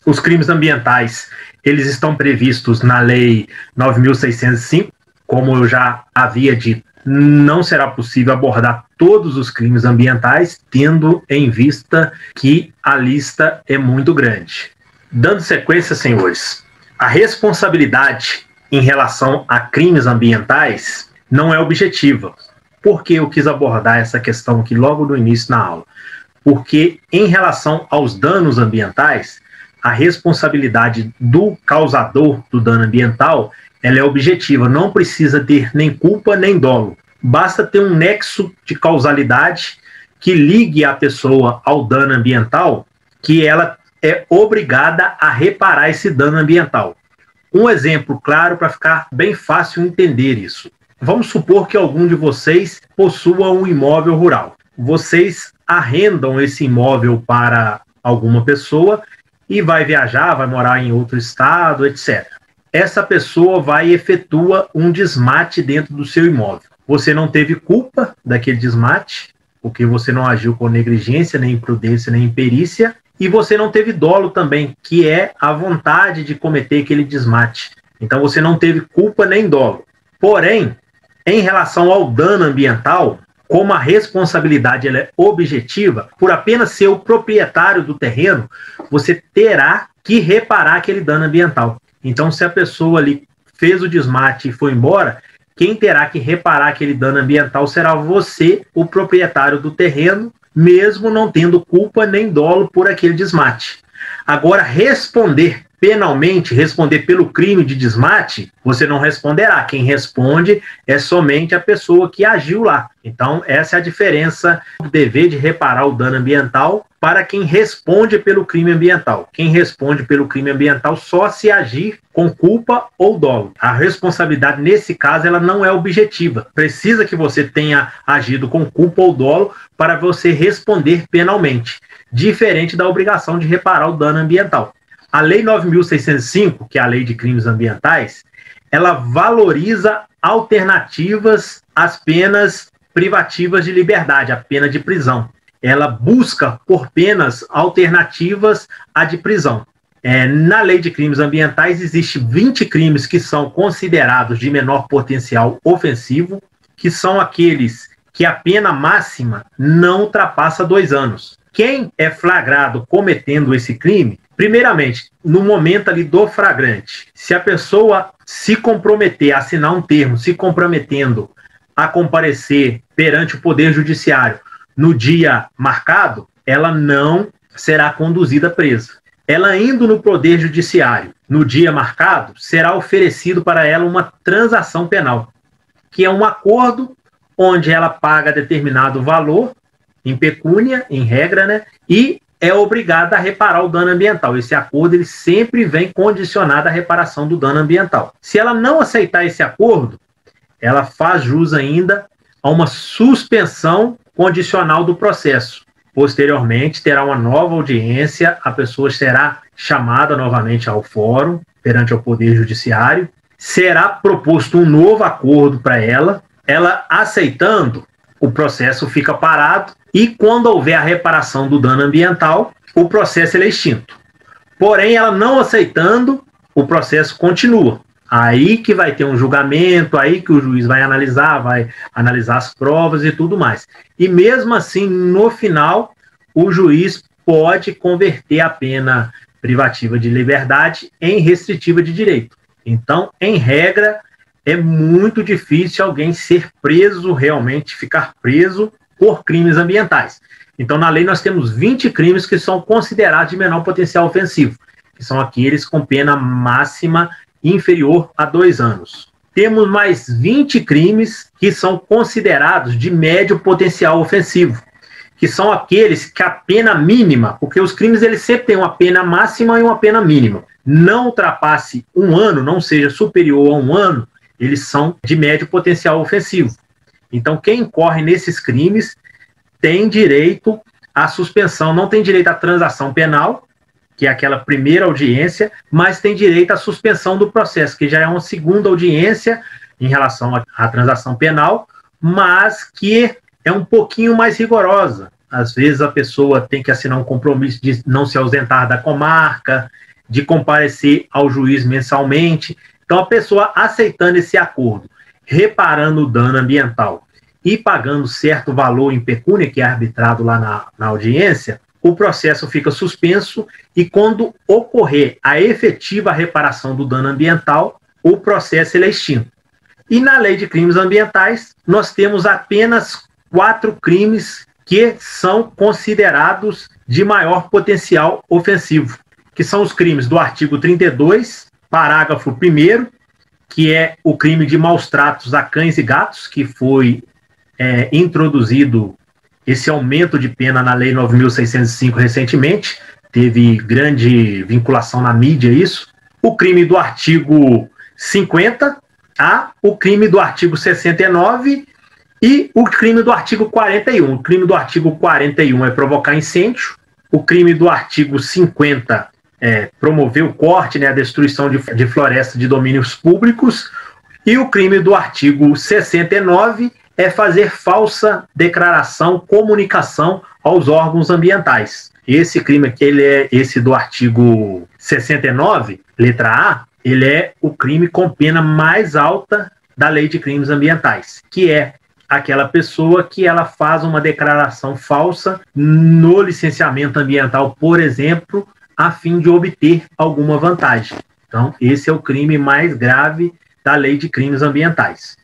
Os crimes ambientais, eles estão previstos na Lei 9.605, como eu já havia dito, não será possível abordar todos os crimes ambientais, tendo em vista que a lista é muito grande. Dando sequência, senhores, a responsabilidade em relação a crimes ambientais não é objetiva. Por que eu quis abordar essa questão aqui logo no início na aula? Porque em relação aos danos ambientais, a responsabilidade do causador do dano ambiental, ela é objetiva, não precisa ter nem culpa nem dolo. Basta ter um nexo de causalidade que ligue a pessoa ao dano ambiental, que ela é obrigada a reparar esse dano ambiental. Um exemplo claro para ficar bem fácil entender isso. Vamos supor que algum de vocês possua um imóvel rural. Vocês arrendam esse imóvel para alguma pessoa e vai viajar, vai morar em outro estado, etc. Essa pessoa vai e efetua um desmate dentro do seu imóvel. Você não teve culpa daquele desmate, porque você não agiu com negligência, nem imprudência, nem imperícia, e você não teve dolo também, que é a vontade de cometer aquele desmate. Então você não teve culpa nem dolo. Porém, em relação ao dano ambiental, como a responsabilidade ela é objetiva, por apenas ser o proprietário do terreno, você terá que reparar aquele dano ambiental. Então, se a pessoa ali fez o desmate e foi embora, quem terá que reparar aquele dano ambiental será você, o proprietário do terreno, mesmo não tendo culpa nem dolo por aquele desmate. Agora, responder penalmente, responder pelo crime de desmate, você não responderá. Quem responde é somente a pessoa que agiu lá. Então, essa é a diferença do dever de reparar o dano ambiental para quem responde pelo crime ambiental. Quem responde pelo crime ambiental só se agir com culpa ou dolo. A responsabilidade, nesse caso, ela não é objetiva. Precisa que você tenha agido com culpa ou dolo para você responder penalmente, diferente da obrigação de reparar o dano ambiental. A Lei 9.605, que é a Lei de Crimes Ambientais, ela valoriza alternativas às penas privativas de liberdade, a pena de prisão. Ela busca por penas alternativas à de prisão. Na Lei de Crimes Ambientais, existe 20 crimes que são considerados de menor potencial ofensivo, que são aqueles que a pena máxima não ultrapassa 2 anos. Quem é flagrado cometendo esse crime, primeiramente, no momento ali do flagrante, se a pessoa se comprometer a assinar um termo, se comprometendo a comparecer perante o Poder Judiciário no dia marcado, ela não será conduzida presa. Ela indo no Poder Judiciário no dia marcado, será oferecido para ela uma transação penal, que é um acordo onde ela paga determinado valor, em pecúnia, em regra, né? E é obrigada a reparar o dano ambiental. Esse acordo ele sempre vem condicionado à reparação do dano ambiental. Se ela não aceitar esse acordo, ela faz jus ainda a uma suspensão condicional do processo. Posteriormente, terá uma nova audiência, a pessoa será chamada novamente ao fórum, perante o Poder Judiciário, será proposto um novo acordo para ela, ela aceitando, o processo fica parado, e quando houver a reparação do dano ambiental, o processo é extinto. Porém, ela não aceitando, o processo continua. Aí que vai ter um julgamento, aí que o juiz vai analisar as provas e tudo mais. E mesmo assim, no final, o juiz pode converter a pena privativa de liberdade em restritiva de direito. Então, em regra, é muito difícil alguém ser preso, realmente ficar preso por crimes ambientais. Então, na lei, nós temos 20 crimes que são considerados de menor potencial ofensivo, que são aqueles com pena máxima inferior a 2 anos. Temos mais 20 crimes que são considerados de médio potencial ofensivo, que são aqueles que a pena mínima, porque os crimes eles sempre têm uma pena máxima e uma pena mínima, não ultrapasse 1 ano, não seja superior a 1 ano, eles são de médio potencial ofensivo. Então, quem incorre nesses crimes tem direito à suspensão, não tem direito à transação penal, que é aquela primeira audiência, mas tem direito à suspensão do processo, que já é uma segunda audiência em relação à transação penal, mas que é um pouquinho mais rigorosa. Às vezes a pessoa tem que assinar um compromisso de não se ausentar da comarca, de comparecer ao juiz mensalmente. Então, a pessoa aceitando esse acordo, reparando o dano ambiental e pagando certo valor em pecúnia, que é arbitrado lá na audiência, o processo fica suspenso e quando ocorrer a efetiva reparação do dano ambiental, o processo ele é extinto. E na lei de crimes ambientais, nós temos apenas 4 crimes que são considerados de maior potencial ofensivo, que são os crimes do artigo 32, parágrafo 1º, que é o crime de maus tratos a cães e gatos, que foi introduzido esse aumento de pena na Lei 9.605 recentemente, teve grande vinculação na mídia isso. O crime do artigo 50, o crime do artigo 69 e o crime do artigo 41. O crime do artigo 41 é provocar incêndio, o crime do artigo 50 é promover o corte, a destruição de floresta de domínios públicos, e o crime do artigo 69 é fazer falsa declaração, comunicação aos órgãos ambientais. Esse crime aqui, esse do artigo 69, letra A, ele é o crime com pena mais alta da Lei de Crimes Ambientais, que é aquela pessoa que ela faz uma declaração falsa no licenciamento ambiental, por exemplo, a fim de obter alguma vantagem. Então, esse é o crime mais grave da Lei de Crimes Ambientais.